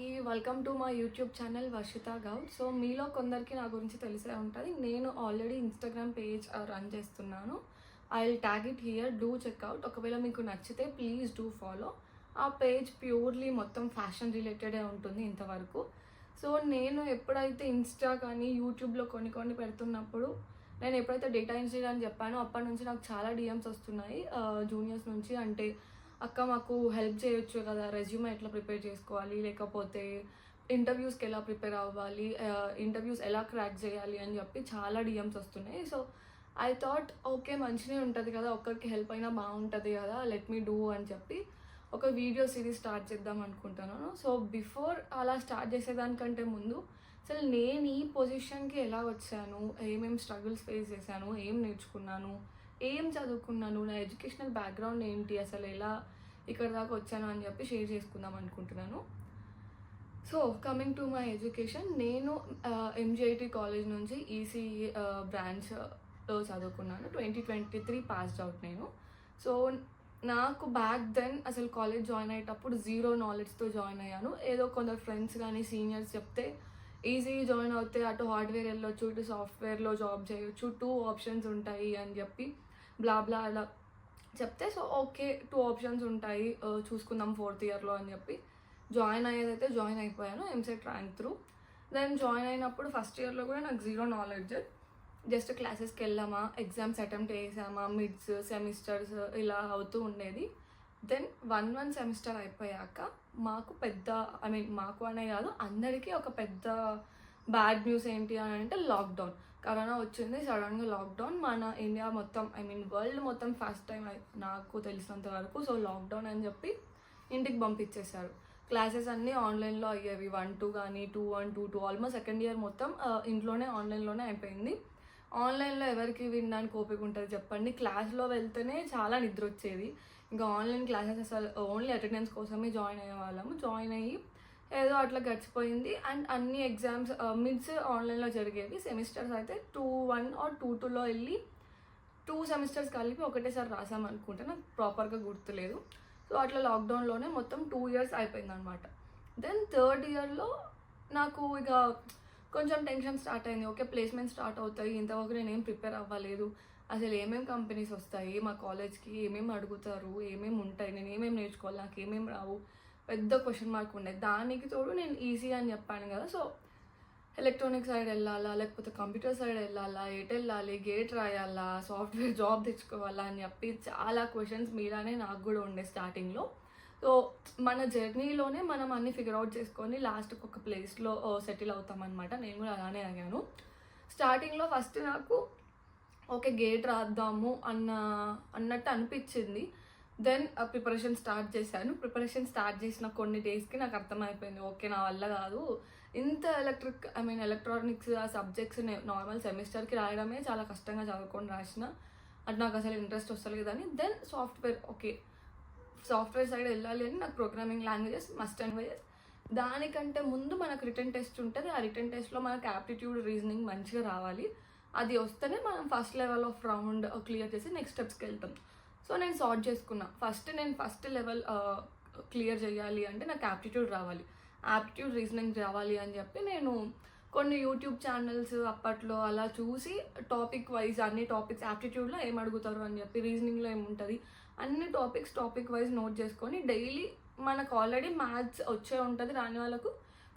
Welcome to my YouTube channel Varshita Goud. So మీలో కొందరికి నా గురించి తెలిసే ఉంటుంది. నేను ఆల్రెడీ ఇన్స్టాగ్రామ్ పేజ్ రన్ చేస్తున్నాను. I will tag it here, do checkout. ఒకవేళ మీకు నచ్చితే ప్లీజ్ డూ ఫాలో. ఆ పేజ్ ప్యూర్లీ మొత్తం ఫ్యాషన్ రిలేటెడే ఉంటుంది ఇంతవరకు. సో నేను ఎప్పుడైతే ఇన్స్టా కానీ యూట్యూబ్లో కొన్ని పెడుతున్నప్పుడు, నేను ఎప్పుడైతే డేటా ఇంజనీర్ అని చెప్పానో అప్పటి నుంచి నాకు చాలా డిఎమ్స్ వస్తున్నాయి జూనియర్స్ నుంచి. అంటే అక్క మాకు హెల్ప్ చేయొచ్చు కదా, రెజ్యూమే ఎట్లా ప్రిపేర్ చేసుకోవాలి, లేకపోతే ఇంటర్వ్యూస్కి ఎలా ప్రిపేర్ అవ్వాలి, ఇంటర్వ్యూస్ ఎలా క్రాక్ చేయాలి అని చెప్పి చాలా డిఎమ్స్ వస్తున్నాయి. సో ఐ థాట్ ఓకే మంచిగా ఉంటుంది కదా, ఒక్కరికి హెల్ప్ అయినా బాగుంటుంది కదా, లెట్ మీ డూ అని చెప్పి ఒక వీడియో సిరీస్ స్టార్ట్ చేద్దాం అనుకుంటున్నాను. సో బిఫోర్ అలా స్టార్ట్ చేసేదానికంటే ముందు అసలు నేను ఈ పొజిషన్కి ఎలా వచ్చాను, ఏమేమి స్ట్రగుల్స్ ఫేస్ చేశాను, ఏం నేర్చుకున్నాను, ఏం చదువుకున్నాను, నా ఎడ్యుకేషనల్ బ్యాక్గ్రౌండ్ ఏంటి, అసలు ఎలా ఇక్కడ దాకా వచ్చాను అని చెప్పి షేర్ చేసుకుందాం అనుకుంటున్నాను. So coming to my education, నేను ఎంజిఐటి కాలేజ్ నుంచి ఈసీఈ బ్రాంచ్లో చదువుకున్నాను. 2023 పాస్డ్ అవుట్ నేను. సో నాకు బ్యాక్ దెన్ అసలు కాలేజ్ జాయిన్ అయ్యేటప్పుడు జీరో నాలెడ్జ్తో జాయిన్ అయ్యాను. ఏదో కొందరు ఫ్రెండ్స్ కానీ సీనియర్స్ చెప్తే ఈజీ జాయిన్ అవుతే అటు హార్డ్వేర్ వెళ్ళొచ్చు, ఇటు సాఫ్ట్వేర్లో జాబ్ చేయొచ్చు, 2 ఆప్షన్స్ ఉంటాయి అని చెప్పి బ్లా అలా చెప్తే, సో ఓకే 2 ఆప్షన్స్ ఉంటాయి చూసుకుందాం 4th ఇయర్లో అని చెప్పి జాయిన్ అయ్యేదైతే జాయిన్ అయిపోయాను EAMCET rank through. Then join అయినప్పుడు ఫస్ట్ ఇయర్లో కూడా నాకు జీరో నాలెడ్జ్, జస్ట్ క్లాసెస్కి వెళ్ళామా, ఎగ్జామ్స్ అటెంప్ట్ చేసామా, మిడ్స్ సెమిస్టర్స్ ఇలా అవుతూ ఉండేది. దెన్ 1 సెమిస్టర్ అయిపోయాక మాకు మాకు అనే కాదు అందరికీ ఒక పెద్ద బ్యాడ్ న్యూస్ ఏంటి అని అంటే లాక్డౌన్. కరోనా వచ్చింది సడన్గా లాక్డౌన్, మన ఇండియా మొత్తం వరల్డ్ మొత్తం ఫస్ట్ టైం నాకు తెలిసినంత వరకు. సో లాక్డౌన్ అని చెప్పి ఇంటికి పంపించేశారు. క్లాసెస్ అన్నీ ఆన్లైన్లో అయ్యేవి, 1-2 కానీ 2-1-2-2 ఆల్మోస్ట్ సెకండ్ ఇయర్ మొత్తం ఇంట్లోనే ఆన్లైన్లోనే అయిపోయింది. ఆన్లైన్లో ఎవరికి వినడానికి ఓపిక ఉంటుంది చెప్పండి. క్లాస్లో వెళ్తేనే చాలా నిద్ర వచ్చేది. ఇంకా ఆన్లైన్ క్లాసెస్ అసలు ఓన్లీ అటెండెన్స్ కోసమే జాయిన్ అయ్యే వాళ్ళము. జాయిన్ అయ్యి ఏదో అట్లా గడిచిపోయింది. అండ్ అన్ని ఎగ్జామ్స్ మిడ్స్ ఆన్లైన్లో జరిగేవి. సెమిస్టర్స్ అయితే 2-1 or 2-2లో వెళ్ళి 2 సెమిస్టర్స్ కలిపి ఒకటేసారి రాసామనుకుంటే, నాకు ప్రాపర్గా గుర్తులేదు. సో అట్లా లాక్డౌన్లోనే మొత్తం 2 years అయిపోయింది అనమాట. దెన్ 3rd ఇయర్లో నాకు ఇక కొంచెం టెన్షన్ స్టార్ట్ అయింది. ఓకే ప్లేస్మెంట్ స్టార్ట్ అవుతాయి, ఇంతవరకు నేనేం ప్రిపేర్ అవ్వలేదు, అసలు ఏమేమి కంపెనీస్ వస్తాయి మా కాలేజ్కి, ఏమేమి అడుగుతారు, ఏమేమి ఉంటాయి, నేను ఏమేమి నేర్చుకోవాలి, నాకు ఏమేమి రావు, పెద్ద క్వశ్చన్ మార్క్ ఉండేది. దానికి తోడు నేను ఈజీ అని చెప్పాను కదా, సో ఎలక్ట్రానిక్ సైడ్ వెళ్ళాలా, లేకపోతే కంప్యూటర్ సైడ్ వెళ్ళాలా, ఎటు వెళ్ళాలి, గేట్ రాయాలా, సాఫ్ట్వేర్ జాబ్ తెచ్చుకోవాలా అని చెప్పి చాలా క్వశ్చన్స్ మీరానే నాకు కూడా ఉండే స్టార్టింగ్లో. సో మన జర్నీలోనే మనం అన్ని ఫిగర్ అవుట్ చేసుకొని లాస్ట్కి ఒక ప్లేస్లో సెటిల్ అవుతామన్నమాట. నేను కూడా అలానే అయ్యాను. స్టార్టింగ్లో ఫస్ట్ నాకు ఓకే గేట్ రాద్దాము అన్నట్టు అనిపించింది. దెన్ ప్రిపరేషన్ స్టార్ట్ చేశాను. ప్రిపరేషన్ స్టార్ట్ చేసిన కొన్ని డేస్కి నాకు అర్థమైపోయింది ఓకే నా వల్ల కాదు, ఇంత ఎలక్ట్రానిక్స్ ఆ సబ్జెక్ట్స్ నార్మల్ సెమిస్టర్కి రాయడమే చాలా కష్టంగా చదువుకొని రాసిన, అది నాకు అసలు ఇంట్రెస్ట్ వస్తలేదని. దెన్ సాఫ్ట్వేర్ సైడ్ వెళ్ళాలి అని నాకు programming languages must and wise. దానికంటే ముందు మనకు రిటర్న్ టెస్ట్ ఉంటుంది. ఆ రిటర్న్ టెస్ట్లో మనకు యాప్టిట్యూడ్ రీజనింగ్ మంచిగా రావాలి. అది వస్తేనే మనం first level of round clear చేసి నెక్స్ట్ స్టెప్స్కి వెళ్తాం. సో నేను సార్ట్ చేసుకున్నా, ఫస్ట్ లెవెల్ క్లియర్ చేయాలి అంటే నాకు యాప్టిట్యూడ్ రావాలి, యాప్టిట్యూడ్ రీజనింగ్ రావాలి అని చెప్పి నేను కొన్ని యూట్యూబ్ ఛానల్స్ అప్పట్లో అలా చూసి టాపిక్ వైజ్ అన్ని టాపిక్స్ యాప్టిట్యూడ్లో ఏం అడుగుతారు అని చెప్పి, రీజనింగ్లో ఏముంటుంది అన్ని టాపిక్ వైజ్ నోట్ చేసుకొని డైలీ, మనకు ఆల్రెడీ మ్యాథ్స్ వచ్చే ఉంటుంది, రాని వాళ్ళకు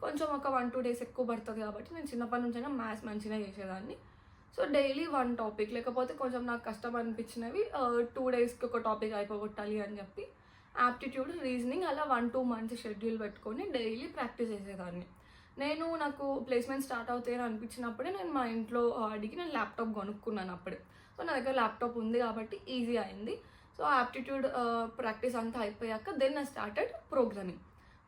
కొంచెం ఒక 1-2 days ఎక్కువ పడుతుంది కాబట్టి నేను చిన్నప్పటి నుంచైనా మ్యాథ్స్ మంచిగా చేసేదాన్ని. సో డైలీ 1 టాపిక్, లేకపోతే కొంచెం నాకు కష్టం అనిపించినవి 2 daysకి ఒక టాపిక్ అయిపోగొట్టాలి అని చెప్పి యాప్టిట్యూడ్ రీజనింగ్ అలా 1-2 months షెడ్యూల్ పెట్టుకొని డైలీ ప్రాక్టీస్ చేసేదాన్ని. నాకు ప్లేస్మెంట్ స్టార్ట్ అవుతాయని అనిపించినప్పుడే నేను మా ఇంట్లో అడిగి నేను ల్యాప్టాప్ కొనుక్కున్నాను అప్పుడే. సో నా దగ్గర ల్యాప్టాప్ ఉంది కాబట్టి ఈజీ అయింది. సో యాప్టిట్యూడ్ ప్రాక్టీస్ అంతా అయిపోయాక దెన్ ఐ స్టార్టెడ్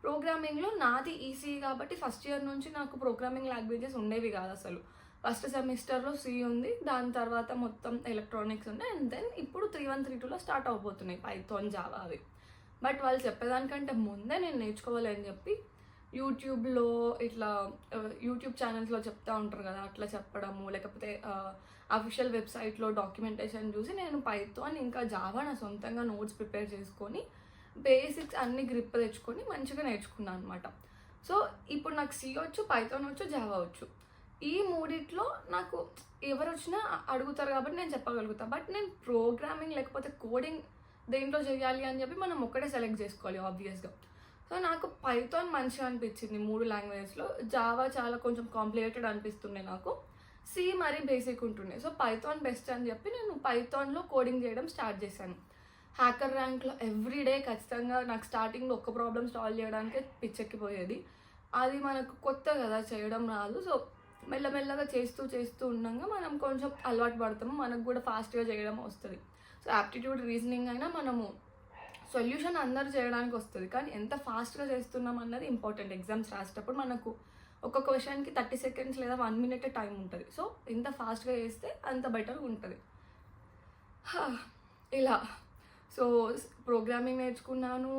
ప్రోగ్రామింగ్లో నాది ఈసీ కాబట్టి ఫస్ట్ ఇయర్ నుంచి నాకు ప్రోగ్రామింగ్ లాంగ్వేజెస్ ఉండేవి కాదు అసలు. ఫస్ట్ సెమిస్టర్లో సి ఉంది, దాని తర్వాత మొత్తం ఎలక్ట్రానిక్స్ ఉన్నాయి. అండ్ దెన్ ఇప్పుడు 3-1 3-2లో స్టార్ట్ అవబోతున్నాయి పైథాన్, జావా అవి. బట్ వాళ్ళు చెప్పేదానికంటే ముందే నేను నేర్చుకోవాలి అని చెప్పి యూట్యూబ్లో ఇట్లా యూట్యూబ్ ఛానల్స్లో చెప్తూ ఉంటారు కదా, అట్లా చెప్పడము, లేకపోతే అఫీషియల్ వెబ్సైట్లో డాక్యుమెంటేషన్ చూసి నేను పైథాన్ ఇంకా జావా నా సొంతంగా నోట్స్ ప్రిపేర్ చేసుకొని బేసిక్స్ అన్ని గ్రిప్ తెచ్చుకొని మంచిగా నేర్చుకున్నాను అనమాట. సో ఇప్పుడు నాకు సి వచ్చు, పైథాన్ వచ్చు, జావా వచ్చు. ఈ మూడిట్లో నాకు ఎవరు వచ్చినా అడుగుతారు కాబట్టి నేను చెప్పగలుగుతాను. బట్ నేను ప్రోగ్రామింగ్ లేకపోతే కోడింగ్ దేంట్లో చేయాలి అని చెప్పి మనం ఒక్కటే సెలెక్ట్ చేసుకోవాలి ఆబ్వియస్గా. సో నాకు పైథాన్ మంచిగా అనిపించింది 3 లాంగ్వేజెస్లో. జావా చాలా కొంచెం కాంప్లికేటెడ్ అనిపిస్తుండే నాకు. సి మరీ బేసిక్ ఉంటుండే. సో పైథాన్ బెస్ట్ అని చెప్పి నేను పైథాన్లో కోడింగ్ చేయడం స్టార్ట్ చేశాను. హ్యాకర్ ర్యాంక్లో ఎవ్రీడే ఖచ్చితంగా నాకు స్టార్టింగ్లో ఒక్క ప్రాబ్లమ్ సాల్వ్ చేయడానికే పిచ్చెక్కిపోయేది. అది మనకు కొత్త కదా, చేయడం రాదు. సో మెల్లమెల్లగా చేస్తూ ఉండగా మనం కొంచెం అలవాటు పడతాము, మనకు కూడా ఫాస్ట్గా చేయడం వస్తుంది. సో యాప్టిట్యూడ్ రీజనింగ్ అయినా మనము సొల్యూషన్ అందరూ చేయడానికి వస్తుంది, కానీ ఎంత ఫాస్ట్గా చేస్తున్నాం అన్నది ఇంపార్టెంట్. ఎగ్జామ్స్ రాసేటప్పుడు మనకు ఒక క్వశ్చన్కి 30 సెకండ్స్ లేదా 1 మినిట్ టైం ఉంటుంది. సో ఎంత ఫాస్ట్గా చేస్తే అంత బెటర్ ఉంటుంది. ఇలా సో ప్రోగ్రామింగ్ నేర్చుకున్నాను,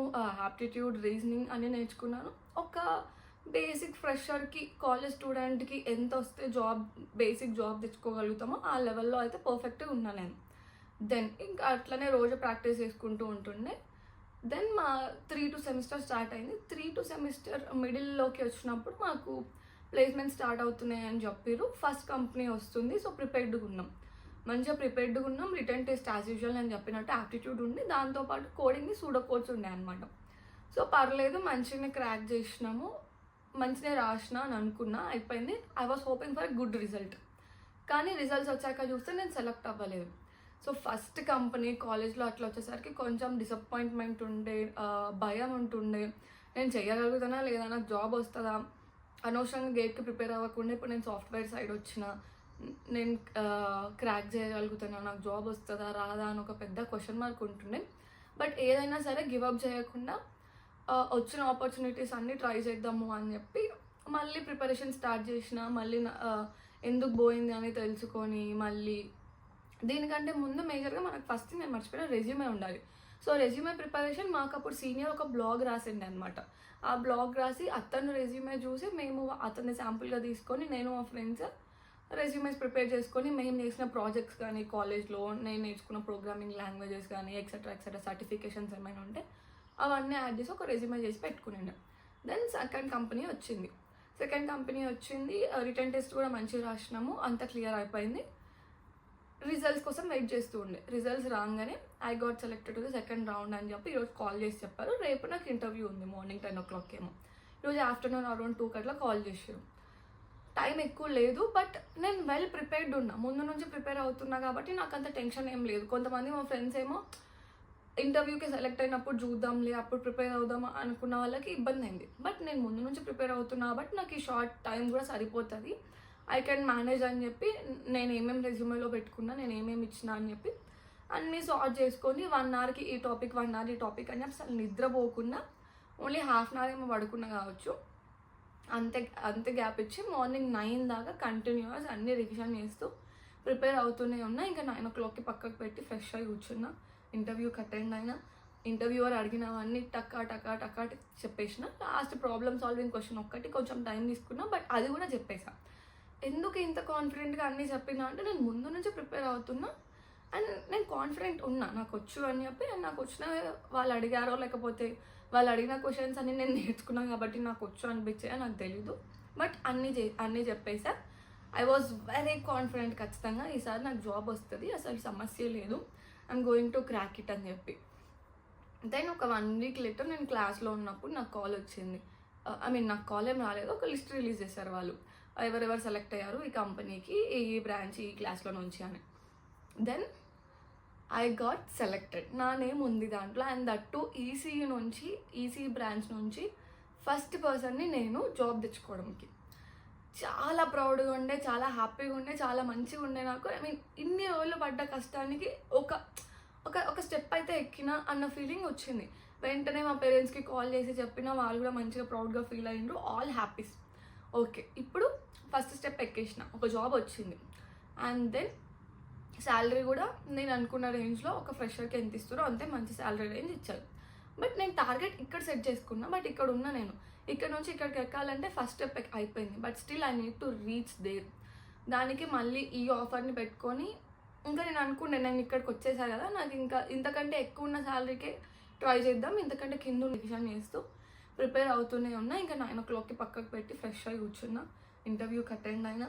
యాప్టిట్యూడ్ రీజనింగ్ అన్నీ నేర్చుకున్నాను. ఒక బేసిక్ ఫ్రెషర్కి, కాలేజ్ స్టూడెంట్కి ఎంత వస్తే బేసిక్ జాబ్ తెచ్చుకోగలుగుతామో ఆ లెవెల్లో అయితే పర్ఫెక్ట్గా ఉన్నాను నేను. దెన్ ఇంకా అట్లనే రోజు ప్రాక్టీస్ చేసుకుంటూ ఉంటుండే. దెన్ మా 3-2 సెమిస్టర్ స్టార్ట్ అయింది. 3-2 సెమిస్టర్ మిడిల్లోకి వచ్చినప్పుడు మాకు ప్లేస్మెంట్ స్టార్ట్ అవుతున్నాయి అని చెప్పారు. ఫస్ట్ కంపెనీ వస్తుంది. సో మంచిగా ప్రిపేర్డ్గా ఉన్నాం. రిటర్న్ టెస్ట్ యాజ్ యూజువల్ నేను చెప్పినట్టు యాప్టిట్యూడ్ ఉండి, దాంతోపాటు కోడింగ్ని సూడో కోడ్స్ ఉండే అనమాట. సో పర్లేదు, మంచిగానే క్రాక్ చేసినాము, మంచిగా రాసిన అని అనుకున్నా, అయిపోయింది. I was hoping for good result. కానీ రిజల్ట్స్ వచ్చాక చూస్తే నేను సెలెక్ట్ అవ్వలేదు. సో ఫస్ట్ కంపెనీ కాలేజ్లో అట్లా వచ్చేసరికి కొంచెం డిసప్పాయింట్మెంట్ ఉండే, భయం ఉంటుండే. నేను చేయగలుగుతానా లేదా, నాకు జాబ్ వస్తుందా, అనవసరంగా గేట్కి ప్రిపేర్ అవ్వకుండా ఇప్పుడు నేను సాఫ్ట్వేర్ సైడ్ వచ్చిన, నేను క్రాక్ చేయగలుగుతానా, నాకు జాబ్ వస్తుందా రాదా అని ఒక పెద్ద క్వశ్చన్ మార్క్ ఉంటుండే. బట్ ఏదైనా సరే గివప్ చేయకుండా వచ్చిన ఆపర్చునిటీస్ అన్నీ ట్రై చేద్దాము అని చెప్పి మళ్ళీ ప్రిపరేషన్ స్టార్ట్ చేసిన. మళ్ళీ ఎందుకు పోయింది అని తెలుసుకొని మళ్ళీ దీనికంటే ముందు మేజర్గా మనకు ఫస్ట్ నేను మర్చిపోయిన రెజ్యూమే ఉండాలి. సో రెజ్యూమే ప్రిపరేషన్ మాకు అప్పుడు సీనియర్ ఒక బ్లాగ్ రాసిండే అనమాట. ఆ బ్లాగ్ రాసి అతను రెజ్యూమే చూసి మేము అతన్ని శాంపుల్గా తీసుకొని నేను మా ఫ్రెండ్స్ రెజ్యూమేస్ ప్రిపేర్ చేసుకొని మేము చేసిన ప్రాజెక్ట్స్ కానీ కాలేజ్లో నేను నేర్చుకున్న ప్రోగ్రామింగ్ లాంగ్వేజెస్ కానీ ఎక్సెట్రా సర్టిఫికేషన్స్ ఏమైనా ఉంటే అవన్నీ యాడ్ చేసి ఒక రెజ్యూమే చేసి పెట్టుకున్నాను. దెన్ సెకండ్ కంపెనీ వచ్చింది. రిటర్న్ టెస్ట్ కూడా మంచిగా రాసినాము, అంత క్లియర్ అయిపోయింది. రిజల్ట్స్ కోసం వెయిట్ చేస్తూ ఉండే. రిజల్ట్స్ రాగానే I got selected to the second round అని చెప్పి ఈరోజు కాల్ చేసి చెప్పారు. రేపు నాకు ఇంటర్వ్యూ ఉంది మార్నింగ్ 10 o'clock ఏమో. ఈరోజు ఆఫ్టర్నూన్ అరౌండ్ 2 అట్లా కాల్ చేసారు. టైం ఎక్కువ లేదు, బట్ నేను వెల్ ప్రిపేర్డ్ ఉన్నా, ముందు నుంచి ప్రిపేర్ అవుతున్నా కాబట్టి నాకు అంత టెన్షన్ ఏం లేదు. కొంతమంది మా ఫ్రెండ్స్ ఏమో ఇంటర్వ్యూకి సెలెక్ట్ అయినప్పుడు చూద్దాంలే, అప్పుడు ప్రిపేర్ అవుదాం అనుకున్న వాళ్ళకి ఇబ్బంది అయింది. బట్ నేను ముందు నుంచి ప్రిపేర్ అవుతున్నా కాబట్టి నాకు ఈ షార్ట్ టైం కూడా సరిపోతుంది, ఐ కెన్ మేనేజ్ అని చెప్పి నేను ఏమేమి రెజ్యూమేలో పెట్టుకున్నా, నేను ఏమేమి ఇచ్చినా అని చెప్పి అన్నీ సార్ట్ చేసుకొని 1 hourకి ఈ టాపిక్ 1 hour ఈ టాపిక్ అని చెప్పి అసలు నిద్రపోకుండా ఓన్లీ హాఫ్ అన్ అవర్ ఏమో పడుకున్నా కావచ్చు, అంతే గ్యాప్ ఇచ్చి మార్నింగ్ 9 దాకా కంటిన్యూస్ అన్ని రివిజన్ చేస్తూ ప్రిపేర్ అవుతూనే ఉన్నా. ఇంకా 9 o'clockకి పక్కకు పెట్టి ఫ్రెష్ అయ్యి కూర్చున్నా. ఇంటర్వ్యూకి అటెండ్ అయినా, ఇంటర్వ్యూవర్ అడిగినవన్నీ టక్కా చెప్పేసిన. లాస్ట్ ప్రాబ్లమ్ సాల్వింగ్ క్వశ్చన్ ఒక్కటి కొంచెం టైం తీసుకున్నా, బట్ అది కూడా చెప్పేసా. ఎందుకు ఇంత కాన్ఫిడెంట్గా అన్నీ చెప్పినా అంటే నేను ముందు నుంచి ప్రిపేర్ అవుతున్నా అండ్ నేను కాన్ఫిడెంట్ ఉన్నా, నాకు వచ్చు అని చెప్పి. అండ్ నాకు వచ్చిన వాళ్ళు అడిగారో లేకపోతే వాళ్ళు అడిగిన క్వశ్చన్స్ అన్నీ నేను నేర్చుకున్నాను కాబట్టి నాకు వచ్చు అనిపించాయో నాకు తెలీదు, బట్ అన్నీ చెప్పేసా. ఐ వాజ్ వెరీ కాన్ఫిడెంట్, ఖచ్చితంగా ఈసారి నాకు జాబ్ వస్తుంది, అసలు సమస్య లేదు, I'm going to crack it అని చెప్పి. దెన్ ఒక 1 week లేటర్ నేను క్లాస్లో ఉన్నప్పుడు నాకు కాల్ వచ్చింది. నాకు కాల్ ఏం రాలేదు, ఒక లిస్ట్ రిలీజ్ చేశారు వాళ్ళు, ఎవరెవరు సెలెక్ట్ అయ్యారు ఈ కంపెనీకి, ఈ బ్రాంచ్ ఈ క్లాస్లో నుంచి అని. దెన్ ఐ గాట్ సెలెక్టెడ్, నా నేమ్ ఉంది దాంట్లో. And that to EC branch నుంచి ఫస్ట్ పర్సన్ని నేను జాబ్ తెచ్చుకోవడానికి చాలా ప్రౌడ్గా ఉండే, చాలా హ్యాపీగా ఉండే, చాలా మంచిగా ఉండే నాకు. ఇన్ని రోజులు పడ్డ కష్టానికి ఒక స్టెప్ అయితే ఎక్కినా అన్న ఫీలింగ్ వచ్చింది. వెంటనే మా పేరెంట్స్కి కాల్ చేసి చెప్పిన, వాళ్ళు కూడా మంచిగా ప్రౌడ్గా ఫీల్ అయ్యిండ్రు, ఆల్ హ్యాపీస్. ఓకే, ఇప్పుడు ఫస్ట్ స్టెప్ ఎక్కేసిన, ఒక జాబ్ వచ్చింది. అండ్ దెన్ శాలరీ కూడా నేను అనుకున్న రేంజ్లో ఒక ఫ్రెషర్కి ఎంత ఇస్తారో అంతే మంచి శాలరీ రేంజ్ ఇచ్చారు. బట్ నేను టార్గెట్ ఇక్కడ సెట్ చేసుకున్నా, బట్ ఇక్కడ ఉన్నా నేను. ఇక్కడ నుంచి ఇక్కడికి ఎక్కాలంటే ఫస్ట్ స్టెప్ అయిపోయింది, but still I need to reach there. దానికి మళ్ళీ ఈ ఆఫర్ని పెట్టుకొని ఇంకా నేను అనుకుంటే నేను ఇక్కడికి వచ్చేసాను కదా, నాకు ఇంకా ఇంతకంటే ఎక్కువ ఉన్న శాలరీకే ట్రై చేద్దాం, ఇంతకంటే కింద డిసిషన్ చేస్తూ ప్రిపేర్ అవుతూనే ఉన్నా. ఇంకా 9 o'clockకి పక్కకు పెట్టి ఫ్రెష్ అయ్యి కూర్చున్నా. ఇంటర్వ్యూకి అటెండ్ అయినా.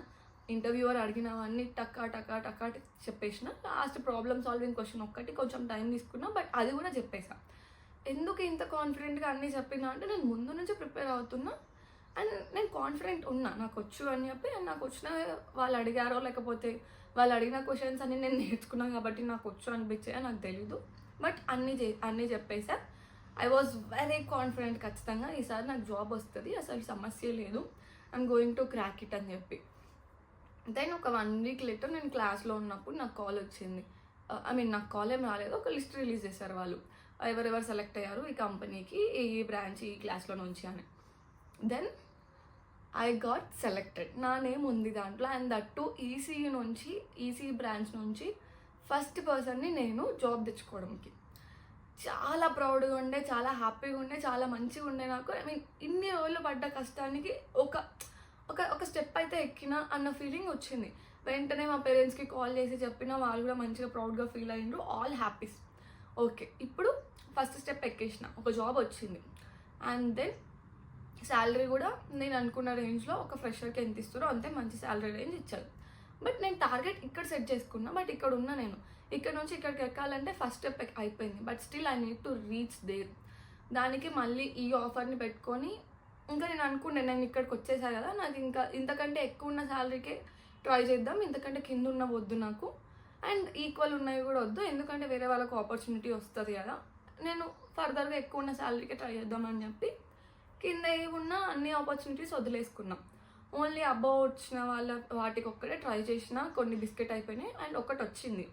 ఇంటర్వ్యూవర్ అడిగినవన్నీ టకా టకా టకా చెప్పేసిన. లాస్ట్ ప్రాబ్లమ్ సాల్వింగ్ క్వశ్చన్ ఒక్కటి కొంచెం టైం తీసుకున్నా, బట్ అది కూడా చెప్పేసా. ఎందుకు ఇంత కాన్ఫిడెంట్గా అన్నీ చెప్పినా అంటే నేను ముందు నుంచి ప్రిపేర్ అవుతున్నా అండ్ నేను కాన్ఫిడెంట్ ఉన్నా నాకు వచ్చు అని చెప్పి. అండ్ నాకు వచ్చిన వాళ్ళు అడిగారో లేకపోతే వాళ్ళు అడిగిన క్వశ్చన్స్ అన్ని నేను నేర్చుకున్నాను కాబట్టి నాకు వచ్చు అనిపించాయో నాకు తెలీదు. బట్ అన్నీ చెప్పేసా. ఐ వాజ్ వెరీ కాన్ఫిడెంట్ ఖచ్చితంగా ఈసారి నాకు జాబ్ వస్తుంది, అసలు సమస్య లేదు, I'm going to crack it అని చెప్పి. దెన్ ఒక 1 week లేటర్ నేను క్లాస్లో ఉన్నప్పుడు నాకు కాల్ వచ్చింది. నాకు కాల్ ఏం రాలేదు, ఒక లిస్ట్ రిలీజ్ చేశారు వాళ్ళు, ఎవరెవరు సెలెక్ట్ అయ్యారు ఈ కంపెనీకి ఈ బ్రాంచ్ ఈ క్లాస్లో నుంచి అని. దెన్ ఐ గాట్ సెలెక్టెడ్, నా నేమ్ ఉంది దాంట్లో. And that to EC branch నుంచి ఫస్ట్ పర్సన్ని నేను జాబ్ తెచ్చుకోవడానికి. చాలా ప్రౌడ్గా ఉండే, చాలా హ్యాపీగా ఉండే, చాలా మంచిగా ఉండే నాకు. ఇన్ని రోజులు పడ్డ కష్టానికి ఒక స్టెప్ అయితే ఎక్కినా అన్న ఫీలింగ్ వచ్చింది. వెంటనే మా పేరెంట్స్కి కాల్ చేసి చెప్పిన, వాళ్ళు కూడా మంచిగా ప్రౌడ్గా ఫీల్ అయ్యిండ్రు. All happies. ఓకే, ఇప్పుడు ఫస్ట్ స్టెప్ ఎక్కేసిన, ఒక జాబ్ వచ్చింది. అండ్ దెన్ శాలరీ కూడా నేను అనుకున్న రేంజ్లో ఒక ఫ్రెషర్కి ఎంత ఇస్తారో అంతే మంచి శాలరీ రేంజ్ ఇచ్చారు. బట్ నేను టార్గెట్ ఇక్కడ సెట్ చేసుకున్నా. బట్ ఇక్కడ ఉన్న నేను ఇక్కడ నుంచి ఇక్కడికి ఎక్కాలంటే ఫస్ట్ స్టెప్ అయిపోయింది. But still I need to reach there. దానికి మళ్ళీ ఈ ఆఫర్ని పెట్టుకొని ఇంకా నేను అనుకుంటే నేను ఇక్కడికి వచ్చేసా కదా, నాకు ఇంకా ఇంతకంటే ఎక్కువ ఉన్న శాలరీకే ట్రై చేద్దాం, ఇంతకంటే కింద ఉన్న వద్దు నాకు, అండ్ ఈక్వల్ ఉన్నవి కూడా వద్దు, ఎందుకంటే వేరే వాళ్ళకు ఆపర్చునిటీ వస్తుంది కదా, నేను ఫర్దర్గా ఎక్కువ ఉన్న శాలరీకే ట్రై చేద్దామని చెప్పి కింద ఉన్న అన్ని ఆపర్చునిటీస్ వదిలేసుకున్నాం. ఓన్లీ అబౌవ్ వచ్చిన వాటికి ఒక్కటే ట్రై చేసిన, కొన్ని బిస్కెట్ అయిపోయినాయి అండ్ ఒకటి వచ్చింది,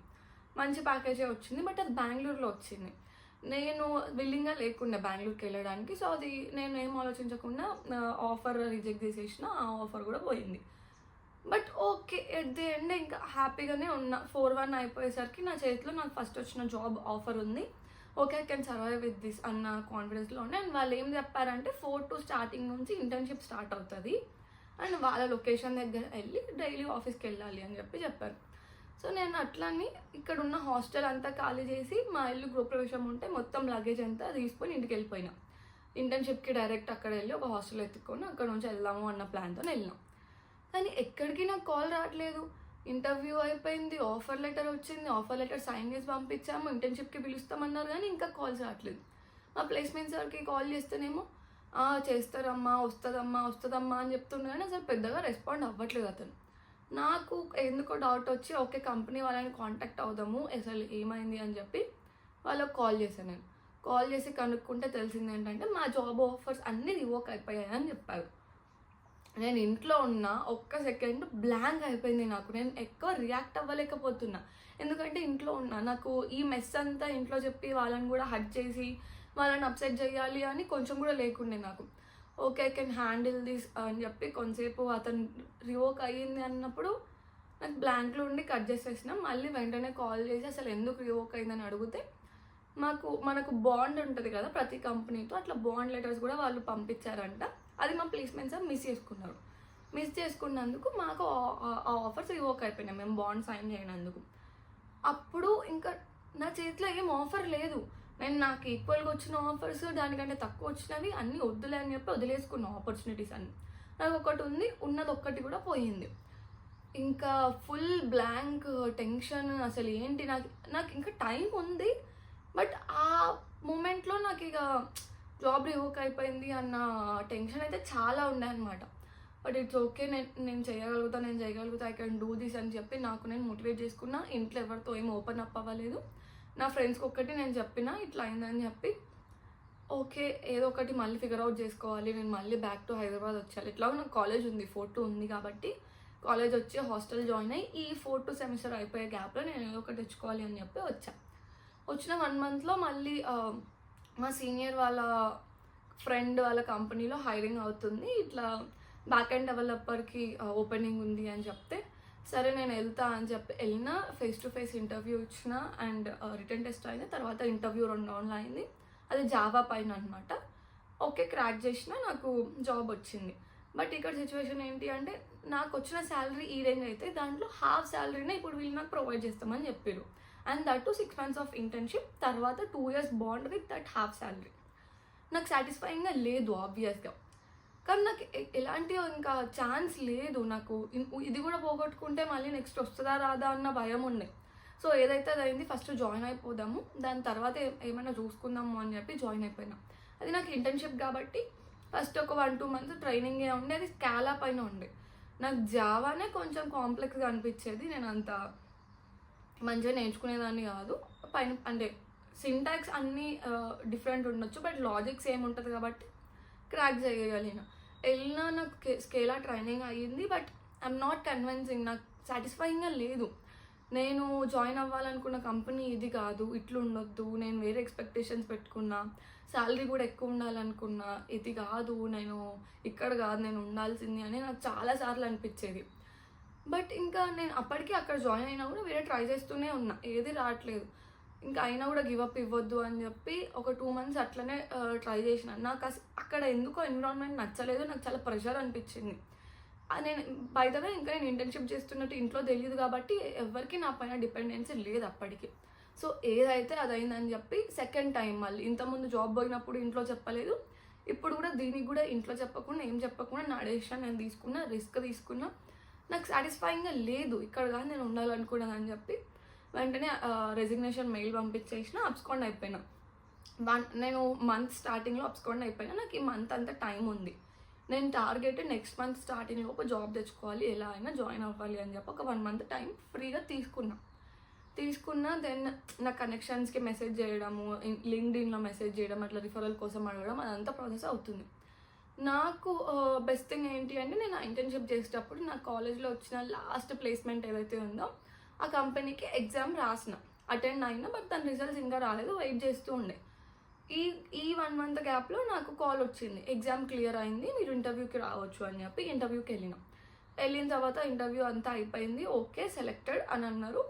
మంచి ప్యాకేజే వచ్చింది. బట్ అది బెంగళూరులో వచ్చింది. నేను విల్లింగ్గా లేకుండా బెంగళూరుకి వెళ్ళడానికి. సో అది నేను ఏం ఆలోచించకుండా ఆఫర్ రిజెక్ట్ చేసేసిన, ఆ ఆఫర్ కూడా పోయింది. But okay, at the end ఇంకా హ్యాపీగానే ఉన్నా. 4-1 అయిపోయేసరికి నా చేతిలో నాకు ఫస్ట్ వచ్చిన జాబ్ ఆఫర్ ఉంది. Okay, I can survive with this అన్న కాన్ఫిడెన్స్లో ఉండే. అండ్ వాళ్ళు ఏం చెప్పారంటే 4 స్టార్టింగ్ నుంచి ఇంటర్న్షిప్ స్టార్ట్ అవుతుంది అండ్ వాళ్ళ లొకేషన్ దగ్గర వెళ్ళి డైలీ ఆఫీస్కి వెళ్ళాలి అని చెప్పారు. సో నేను అట్లని ఇక్కడ ఉన్న హాస్టల్ అంతా ఖాళీ చేసి, మా ఇల్లు గృహప్రవేశం ఉంటే మొత్తం లగేజ్ అంతా తీసుకొని ఇంటికి వెళ్ళిపోయినా. ఇంటర్న్షిప్కి డైరెక్ట్ అక్కడ వెళ్ళి ఒక హాస్టల్ ఎత్తుకొని అక్కడ నుంచి వెళ్దాము అన్న ప్లాన్తో వెళ్ళినాం. కానీ ఎక్కడికి నాకు కాల్ రావట్లేదు. ఇంటర్వ్యూ అయిపోయింది, ఆఫర్ లెటర్ వచ్చింది, ఆఫర్ లెటర్ సైన్ చేసి పంపించాము, ఇంటర్న్షిప్కి పిలుస్తామన్నారు, కానీ ఇంకా కాల్స్ రావట్లేదు. మా ప్లేస్మెంట్ సార్కి కాల్ చేస్తేనేమో చేస్తారమ్మా, వస్తుందమ్మా అని చెప్తుండే, కానీ అసలు పెద్దగా రెస్పాండ్ అవ్వట్లేదు అతను. నాకు ఎందుకో డౌట్ వచ్చి ఓకే కంపెనీ వాళ్ళని కాంటాక్ట్ అవుదాము అసలు ఏమైంది అని చెప్పి వాళ్ళకి కాల్ చేశాను. నేను కాల్ చేసి కనుక్కుంటే తెలిసింది ఏంటంటే మా జాబ్ ఆఫర్స్ అన్నీ రివోక్ అయిపోయాయి అని చెప్పారు. నేను ఇంట్లో ఉన్న ఒక్క సెకండ్ బ్లాంక్ అయిపోయింది నాకు. నేను ఎక్కువ రియాక్ట్ అవ్వలేకపోతున్నా, ఎందుకంటే ఇంట్లో ఉన్నా. నాకు ఈ మెస్ అంతా ఇంట్లో చెప్పి వాళ్ళని కూడా హర్ట్ చేసి వాళ్ళని అప్సెట్ చేయాలి అని కొంచెం కూడా లేకుండే నాకు. Okay, I can handle this అని చెప్పి కొంతసేపు అతను రివోక్ అయ్యింది అన్నప్పుడు నాకు బ్లాంక్లో ఉండి కట్ చేసేసిన. మళ్ళీ వెంటనే కాల్ చేసి అసలు ఎందుకు రివోక్ అయిందని అడిగితే మనకు బాండ్ ఉంటుంది కదా ప్రతి కంపెనీతో, అట్లా బాండ్ లెటర్స్ కూడా వాళ్ళు పంపించారంట. అది మా ప్లేస్మెంట్స్ మిస్ చేసుకున్నందుకు మాకు ఆ ఆఫర్స్ రివోక్ అయిపోయినాయి, మేము బాండ్ సైన్ చేయనందుకు. అప్పుడు ఇంకా నా చేతిలో ఏం ఆఫర్ లేదు. నాకు ఈక్వల్గా వచ్చిన ఆఫర్స్ దానికంటే తక్కువ వచ్చినవి అన్నీ వద్దులే అని చెప్పి వదిలేసుకున్న ఆపర్చునిటీస్ అన్నీ. నాకు ఒకటి ఉంది, ఉన్నది ఒక్కటి కూడా పోయింది. ఇంకా ఫుల్ బ్లాంక్ టెన్షన్. అసలు ఏంటి నాకు ఇంకా టైం ఉంది, బట్ ఆ మూమెంట్లో నాకు ఇక జాబ్ రివోక్ అయిపోయింది అన్న టెన్షన్ అయితే చాలా ఉండే అనమాట. బట్ ఇట్స్ ఓకే, నేను చేయగలుగుతా, ఐ కెన్ డూ దిస్ అని చెప్పి నాకు నేను మోటివేట్ చేసుకున్నా. ఇంట్లో ఎవరితో ఏం ఓపెన్ అప్ అవ్వలేదు. నా ఫ్రెండ్స్కి ఒక్కటి నేను చెప్పిన ఇట్లా అయిందని చెప్పి, ఓకే ఏదో ఒకటి మళ్ళీ ఫిగర్ అవుట్ చేసుకోవాలి, నేను మళ్ళీ బ్యాక్ టు హైదరాబాద్ వచ్చాలి. ఇట్లా నాకు కాలేజ్ ఉంది, 4-2 ఉంది కాబట్టి కాలేజ్ వచ్చి హాస్టల్ జాయిన్ అయ్యి ఈ 4-2 సెమిస్టర్ అయిపోయే గ్యాప్లో నేను ఏదో ఒకటి తెచ్చుకోవాలి అని చెప్పి వచ్చిన 1 monthలో మళ్ళీ మా సీనియర్ వాళ్ళ ఫ్రెండ్ వాళ్ళ కంపెనీలో హైరింగ్ అవుతుంది, ఇట్లా బ్యాక్ ఎండ్ డెవలపర్కి ఓపెనింగ్ ఉంది అని చెప్తే సరే నేను వెళ్తా అని చెప్పి వెళ్ళిన. ఫేస్ టు ఫేస్ ఇంటర్వ్యూ ఇచ్చిన అండ్ రిటర్న్ టెస్ట్ అయింది. తర్వాత ఇంటర్వ్యూ 2 rounds అయింది, అది జావా పైన అనమాట. ఓకే క్రాక్ చేసిన, నాకు జాబ్ వచ్చింది. బట్ ఇక్కడ సిచ్యువేషన్ ఏంటి అంటే నాకు వచ్చిన శాలరీ ఈ రేంజ్ అయితే దాంట్లో హాఫ్ శాలరీనే ఇప్పుడు వీళ్ళు నాకు ప్రొవైడ్ చేస్తామని చెప్పారు. And that to 6 months of internship, తర్వాత 2 years bond with that half salary. నాకు సాటిస్ఫైయింగ్గా లేదు ఆబ్వియస్గా. కానీ నాకు ఎలాంటి ఇంకా ఛాన్స్ లేదు. నాకు ఇది కూడా పోగొట్టుకుంటే మళ్ళీ నెక్స్ట్ వస్తుందా రాదా అన్న భయం ఉండే. సో ఏదైతే అది అయింది, ఫస్ట్ జాయిన్ అయిపోదాము, దాని తర్వాత ఏమైనా చూసుకుందాము అని చెప్పి జాయిన్ అయిపోయినా. అది నాకు ఇంటర్న్షిప్ కాబట్టి ఫస్ట్ ఒక 1-2 మంత్స్ ట్రైనింగే ఉండే. అది స్కాలా పైన ఉండే. నాకు జావానే కొంచెం కాంప్లెక్స్గా అనిపించేది. నేను అంత మంచిగా నేర్చుకునేదాన్ని కాదు. పైన అంటే సింటాక్స్ అన్నీ డిఫరెంట్ ఉండొచ్చు, బట్ లాజిక్ సేమ్ ఉంటుంది కాబట్టి క్రాక్ చేయగలిగిన. వెళ్ళినా నాకు స్కేలా ట్రైనింగ్ అయ్యింది, బట్ ఐఎమ్ నాట్ కన్విన్సింగ్. నాకు సాటిస్ఫైయింగ్గా లేదు. నేను జాయిన్ అవ్వాలనుకున్న కంపెనీ ఇది కాదు, ఇట్లా ఉండొద్దు, నేను వేరే ఎక్స్పెక్టేషన్స్ పెట్టుకున్నా, శాలరీ కూడా ఎక్కువ ఉండాలనుకున్నా, ఇది కాదు, నేను ఇక్కడ కాదు నేను ఉండాల్సింది అని నాకు చాలాసార్లు అనిపించేది. బట్ ఇంకా నేను అప్పటికి అక్కడ జాయిన్ అయినా కూడా వేరే ట్రై చేస్తూనే ఉన్నా, ఏది రావట్లేదు. ఇంకా అయినా కూడా గివప్ ఇవ్వద్దు అని చెప్పి ఒక 2 మంత్స్ అట్లనే ట్రై చేసిన. నాకు అక్కడ ఎందుకో ఎన్విరాన్మెంట్ నచ్చలేదు, నాకు చాలా ప్రెషర్ అనిపించింది. నేను బై ద వే ఇంకా నేను ఇంటర్న్షిప్ చేస్తున్నట్టు ఇంట్లో తెలియదు కాబట్టి ఎవరికి నా పైన డిపెండెన్సీ లేదు అప్పటికి. సో ఏదైతే అదైందని చెప్పి సెకండ్ టైం మళ్ళీ, ఇంతకుముందు జాబ్ పోయినప్పుడు ఇంట్లో చెప్పలేదు, ఇప్పుడు కూడా దీనికి కూడా ఇంట్లో చెప్పకుండా ఏం చెప్పకుండా నా డెసిషన్ నేను తీసుకున్నా, రిస్క్ తీసుకున్నా. నాకు సాటిస్ఫైయింగ్గా లేదు, ఇక్కడ కానీ నేను ఉండాలనుకున్నాను అని చెప్పి వెంటనే రెసిగ్నేషన్ మెయిల్ పంపించేసిన, అబ్స్కాండ్ అయిపోయినా. నేను మంత్ స్టార్టింగ్లో అబ్స్కాండ్ అయిపోయినా. నాకు ఈ మంత్ అంతా టైం ఉంది. నేను టార్గెట్ నెక్స్ట్ మంత్ స్టార్టింగ్లో ఒక జాబ్ తెచ్చుకోవాలి, ఎలా అయినా జాయిన్ అవ్వాలి అని చెప్పి ఒక 1 మంత్ టైం ఫ్రీగా తీసుకున్నా. దెన్ నా కనెక్షన్స్కి మెసేజ్ చేయడము, లింక్డ్ఇన్లో మెసేజ్ చేయడం, అట్లా రిఫరల్ కోసం అడగడం, అదంతా ప్రాసెస్ అవుతుంది. నాకు బెస్ట్ థింగ్ ఏంటి అంటే, నేను ఇంటర్న్షిప్ చేసేటప్పుడు నా కాలేజ్లో వచ్చిన లాస్ట్ ప్లేస్మెంట్ ఏదైతే ఉందో ఆ కంపెనీకి ఎగ్జామ్ రాసిన, అటెండ్ అయినా, బట్ దాని రిజల్ట్స్ ఇంకా రాలేదు, వెయిట్ చేస్తూ ఉండే. ఈ 1 మంత్ గ్యాప్లో నాకు కాల్ వచ్చింది, ఎగ్జామ్ క్లియర్ అయింది, మీరు ఇంటర్వ్యూకి రావచ్చు అని చెప్పి. ఇంటర్వ్యూకి వెళ్ళిన తర్వాత ఇంటర్వ్యూ అంతా అయిపోయింది, ఓకే సెలెక్టెడ్ అని అన్నారు.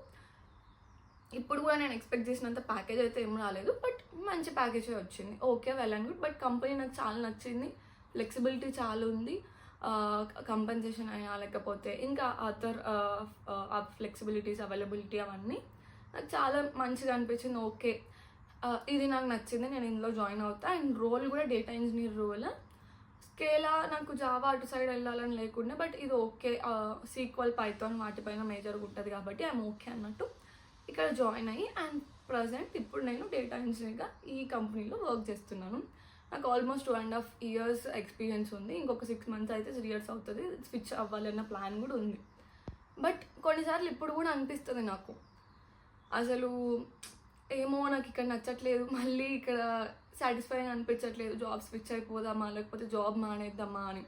ఇప్పుడు కూడా నేను ఎక్స్పెక్ట్ చేసినంత ప్యాకేజ్ అయితే ఏం రాలేదు, బట్ మంచి ప్యాకేజే వచ్చింది, okay well and good. But company నాకు చాలా నచ్చింది, ఫ్లెక్సిబిలిటీ చాలా ఉంది, కంపెన్సేషన్ అయినా లేకపోతే ఇంకా అదర్ ఫ్లెక్సిబిలిటీస్, అవైలబిలిటీ అవన్నీ నాకు చాలా మంచిగా అనిపించింది. ఓకే ఇది నాకు నచ్చింది, నేను ఇందులో జాయిన్ అవుతా. అండ్ రోల్ కూడా డేటా ఇంజనీర్ రోల్. స్కేలా నాకు జావా అటు సైడ్ వెళ్ళాలని లేకుండా, బట్ ఇది ఓకే, సీక్వల్, పైథాన్ వాటిపైన మేజర్గా ఉంటుంది కాబట్టి ఐఎమ్ ఓకే అన్నట్టు ఇక్కడ జాయిన్ అయ్యి, అండ్ ప్రజెంట్ ఇప్పుడు నేను డేటా ఇంజనీర్గా ఈ కంపెనీలో వర్క్ చేస్తున్నాను. నాకు ఆల్మోస్ట్ 2.5 years ఎక్స్పీరియన్స్ ఉంది. ఇంకొక 6 months అయితే 3 years అవుతుంది, స్విచ్ అవ్వాలన్న ప్లాన్ కూడా ఉంది. బట్ కొన్నిసార్లు ఇప్పుడు కూడా అనిపిస్తుంది నాకు, అసలు ఏమో నాకు ఇక్కడ నచ్చట్లేదు, మళ్ళీ ఇక్కడ సాటిస్ఫైయింగ్ అనిపించట్లేదు, జాబ్ స్విచ్ అయిపోదామా లేకపోతే జాబ్ మానేద్దామా అని.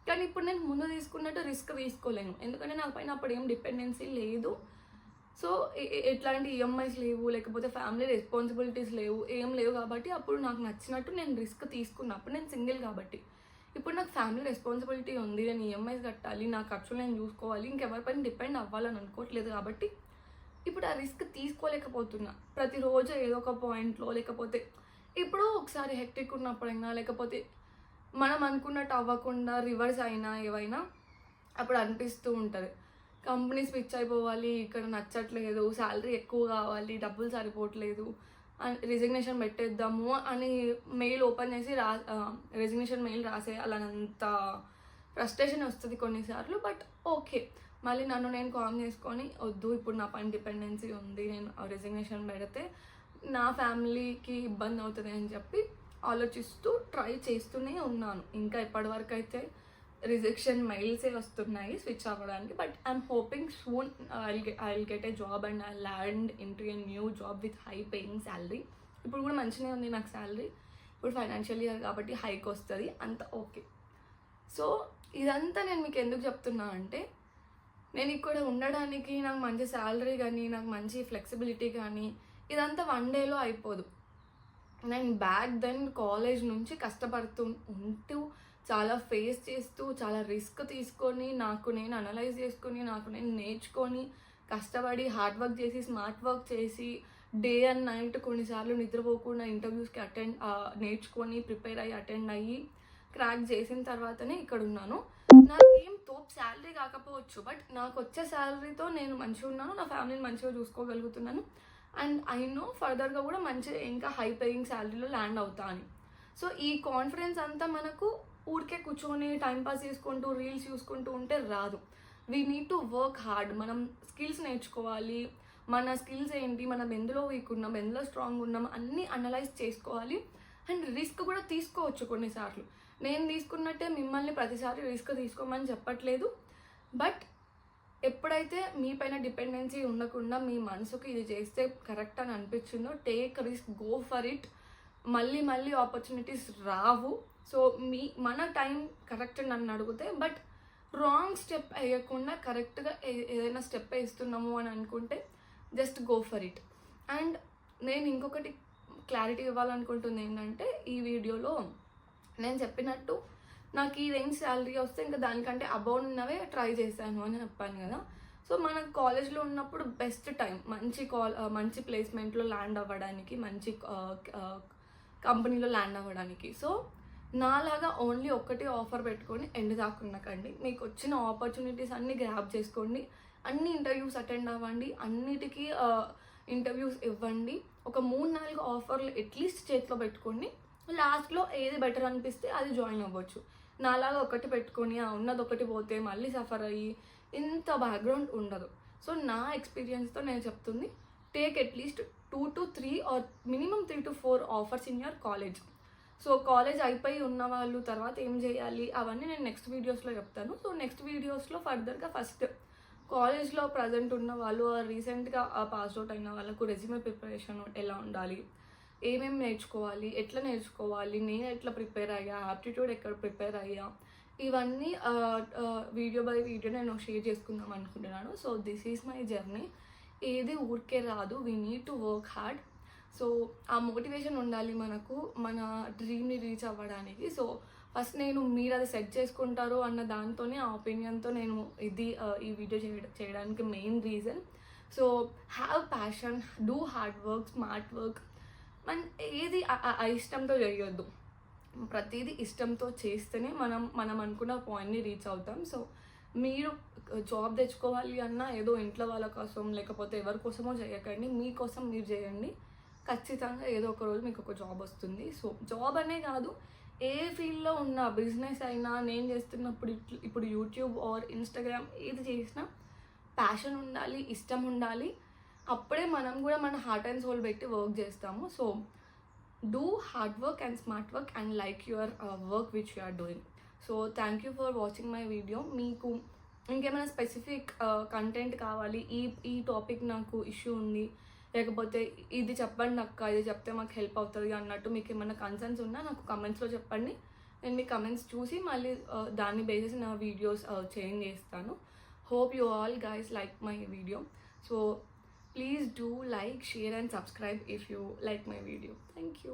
కానీ ఇప్పుడు నేను ముందు తీసుకున్నట్టు రిస్క్ తీసుకోలేను, ఎందుకంటే నా పైన అప్పుడు ఏం డిపెండెన్సీ లేదు. సో ఎట్లాంటి ఈఎంఐస్ లేవు, లేకపోతే ఫ్యామిలీ రెస్పాన్సిబిలిటీస్ లేవు, ఏం లేవు కాబట్టి అప్పుడు నాకు నచ్చినట్టు నేను రిస్క్ తీసుకున్నా. అప్పుడు నేను సింగిల్ కాబట్టి. ఇప్పుడు నాకు ఫ్యామిలీ రెస్పాన్సిబిలిటీ ఉంది, నేను ఈఎంఐస్ కట్టాలి, నా ఖర్చులు నేను చూసుకోవాలి, ఇంకెవరిపైన డిపెండ్ అవ్వాలని అనుకోవట్లేదు కాబట్టి ఇప్పుడు ఆ రిస్క్ తీసుకోలేకపోతున్నా. ప్రతిరోజు ఏదో ఒక పాయింట్లో, లేకపోతే ఇప్పుడు ఒకసారి హెక్టిక్ ఉన్నప్పుడైనా, లేకపోతే మనం అనుకున్నట్టు అవ్వకుండా రివర్స్ అయినా ఏవైనా అప్పుడు అనిపిస్తూ ఉంటుంది, కంపెనీ స్విచ్ అయిపోవాలి, ఇక్కడ నచ్చట్లేదు, శాలరీ ఎక్కువ కావాలి, డబ్బులు సరిపోవట్లేదు, రిజిగ్నేషన్ పెట్టేద్దాము అని మెయిల్ ఓపెన్ చేసి రెసిగ్నేషన్ మెయిల్ రాసేయాలన్నంత ఫ్రస్ట్రేషన్ వస్తుంది కొన్నిసార్లు. బట్ ఓకే, మళ్ళీ నన్ను నేను కామ్ చేసుకొని, వద్దు ఇప్పుడు నా పైన డిపెండెన్సీ ఉంది, నేను రెసిగ్నేషన్ పెడితే నా ఫ్యామిలీకి ఇబ్బంది అవుతుంది అని చెప్పి ఆలోచిస్తూ ట్రై చేస్తూనే ఉన్నాను. ఇంకా ఇప్పటివరకు అయితే రిజెక్షన్ మెయిల్సే వస్తున్నాయి స్విచ్ అవ్వడానికి. But I'm hoping soon I will get a job and I land into a new job with high paying salary. ఇప్పుడు కూడా మంచిగా ఉంది నాకు శాలరీ, ఇప్పుడు ఫైనాన్షియల్ ఇయర్ కాబట్టి హైక్ వస్తుంది, అంత ఓకే. సో ఇదంతా నేను మీకు ఎందుకు చెప్తున్నా అంటే, నేను ఇక్కడ ఉండడానికి నాకు మంచి శాలరీ కానీ, నాకు మంచి ఫ్లెక్సిబిలిటీ కానీ, ఇదంతా 1 dayలో అయిపోదు. నేను బ్యాక్ దెన్ కాలేజ్ నుంచి కష్టపడుతూ ఉంటూ, చాలా ఫేస్ చేస్తూ, చాలా రిస్క్ తీసుకొని, నాకు నేను అనలైజ్ చేసుకొని, నాకు నేను నేర్చుకొని, కష్టపడి హార్డ్ వర్క్ చేసి, స్మార్ట్ వర్క్ చేసి, డే అండ్ నైట్ కొన్నిసార్లు నిద్రపోకుండా ఇంటర్వ్యూస్కి నేర్చుకొని, ప్రిపేర్ అయ్యి, అటెండ్ అయ్యి, క్రాక్ చేసిన తర్వాతనే ఇక్కడ ఉన్నాను. నాకు ఏం తోపు శాలరీ కాకపోవచ్చు, బట్ నాకు వచ్చే శాలరీతో నేను మంచిగా ఉన్నాను, నా ఫ్యామిలీని మంచిగా చూసుకోగలుగుతున్నాను. అండ్ ఐ నో ఫర్దర్గా కూడా మంచిగా ఇంకా హై పేయింగ్ శాలరీలో ల్యాండ్ అవుతా అని. సో ఈ కాన్ఫిడెన్స్ అంతా మనకు ఊరికే కూర్చొని టైంపాస్ చేసుకుంటూ రీల్స్ చూసుకుంటూ ఉంటే రాదు. We need to work hard. మనం స్కిల్స్ నేర్చుకోవాలి. మన స్కిల్స్ ఏంటి, మనం ఎందులో వీక్ ఉన్నాం, ఎందులో స్ట్రాంగ్ ఉన్నాం అన్నీ అనలైజ్ చేసుకోవాలి. అండ్ రిస్క్ కూడా తీసుకోవచ్చు కొన్నిసార్లు. నేను తీసుకున్నట్టే మిమ్మల్ని ప్రతిసారి రిస్క్ తీసుకోమని చెప్పట్లేదు. బట్ ఎప్పుడైతే మీ పైన డిపెండెన్సీ ఉండకుండా మీ మనసుకి ఇది చేస్తే కరెక్ట్ అని అనిపించిందో take risk, go for it. మళ్ళీ మళ్ళీ ఆపర్చునిటీస్ రావు. సో మన టైం కరెక్ట్ నన్ను అడిగితే, బట్ రాంగ్ స్టెప్ వేయకుండా కరెక్ట్గా ఏదైనా స్టెప్ వేస్తున్నాము అని అనుకుంటే just go for it. And నేను ఇంకొకటి క్లారిటీ ఇవ్వాలనుకుంటుంది ఏంటంటే, ఈ వీడియోలో నేను చెప్పినట్టు నాకు ఈ రేంజ్ శాలరీ వస్తే ఇంకా దానికంటే అబౌవ్ ఉన్నవే ట్రై చేశాను అని చెప్పాను కదా. సో మన కాలేజ్లో ఉన్నప్పుడు బెస్ట్ టైం మంచి ప్లేస్మెంట్లో ల్యాండ్ అవ్వడానికి, మంచి కంపెనీలో ల్యాండ్ అవ్వడానికి. సో నాలాగా ఓన్లీ ఒక్కటి ఆఫర్ పెట్టుకొని ఎండ్ దాకున్నకండి. మీకు వచ్చిన ఆపర్చునిటీస్ అన్నీ గ్రాప్ చేసుకోండి. అన్ని ఇంటర్వ్యూస్ అటెండ్ అవ్వండి, అన్నిటికీ ఇంటర్వ్యూస్ ఇవ్వండి. ఒక 3-4 ఆఫర్లు అట్లీస్ట్ చేతిలో పెట్టుకోండి. లాస్ట్లో ఏది బెటర్ అనిపిస్తే అది జాయిన్ అవ్వచ్చు. నాలాగా ఒకటి పెట్టుకొని ఉన్నది ఒకటి పోతే మళ్ళీ సఫర్ అయ్యి ఇంత బ్యాక్గ్రౌండ్ ఉండదు. సో నా ఎక్స్పీరియన్స్తో నేను చెప్తుంది, take at least 2 to 3 or minimum 3 to 4 offers in your college. So college అయిపోయి ఉన్న వాళ్ళు తర్వాత ఏం చేయాలి అవన్నీ నేను నెక్స్ట్ వీడియోస్లో చెప్తాను. సో నెక్స్ట్ వీడియోస్లో ఫర్దర్గా ఫస్ట్ కాలేజ్లో ప్రజెంట్ ఉన్న వాళ్ళు, రీసెంట్గా పాస్ అవుట్ అయిన వాళ్ళకు రెజ్యూమే ప్రిపరేషన్ ఎలా ఉండాలి, ఏమేమి నేర్చుకోవాలి, ఎట్లా నేర్చుకోవాలి, నేను ఎట్లా ప్రిపేర్ అయ్యా, ఆప్టిట్యూడ్ ఎక్కడ ప్రిపేర్ అయ్యా, ఇవన్నీ వీడియో బై వీడియో నేను షేర్ చేసుకుందాం అనుకుంటున్నాను. So this is my journey. ఏది ఊరికే రాదు, we need to work hard. So ఆ మోటివేషన్ ఉండాలి మనకు మన డ్రీమ్ని రీచ్ అవ్వడానికి. సో ఫస్ట్ మీరు అది సెట్ చేసుకుంటారు అన్న దాంతోనే, ఆ ఒపీనియన్తో నేను ఈ వీడియో చేయడానికి main reason. So have passion, do hard work, smart work. ఏది ఇష్టంతో చేయొద్దు, ప్రతిదీ ఇష్టంతో చేస్తేనే మనం అనుకున్న పాయింట్ని రీచ్ అవుతాం. సో మీరు జాబ్ తెచ్చుకోవాలి అన్నా ఏదో ఇంట్లో వాళ్ళ కోసం లేకపోతే ఎవరి కోసమో చేయకండి, మీకోసం మీరు చేయండి. ఖచ్చితంగా ఏదో ఒక రోజు మీకు ఒక జాబ్ వస్తుంది. సో జాబ్ అనే కాదు, ఏ ఫీల్డ్లో ఉన్న బిజినెస్ అయినా, నేను చేస్తున్నప్పుడు ఇప్పుడు యూట్యూబ్ ఆర్ ఇన్స్టాగ్రామ్ ఏది చేసినా ప్యాషన్ ఉండాలి, ఇష్టం ఉండాలి. అప్పుడే మనం కూడా మన హార్ట్ అండ్ సోల్ పెట్టి వర్క్ చేస్తాము. So do hard work and smart work and like your work which you are doing. So thank you for watching my video. మీకు ఇంకేమైనా స్పెసిఫిక్ కంటెంట్ కావాలి, ఈ టాపిక్ నాకు ఇష్యూ ఉంది, లేకపోతే ఇది చెప్పండి అక్క, ఇది చెప్తే మాకు హెల్ప్ అవుతుంది అన్నట్టు మీకు ఏమైనా కన్సర్న్స్ ఉన్నా నాకు కమెంట్స్లో చెప్పండి. నేను మీ కమెంట్స్ చూసి మళ్ళీ దాన్ని బేసిస్ నా వీడియోస్ చేంజ్ చేస్తాను. Hope you all guys like my video. So please do like, share and subscribe if you like my video. Thank you.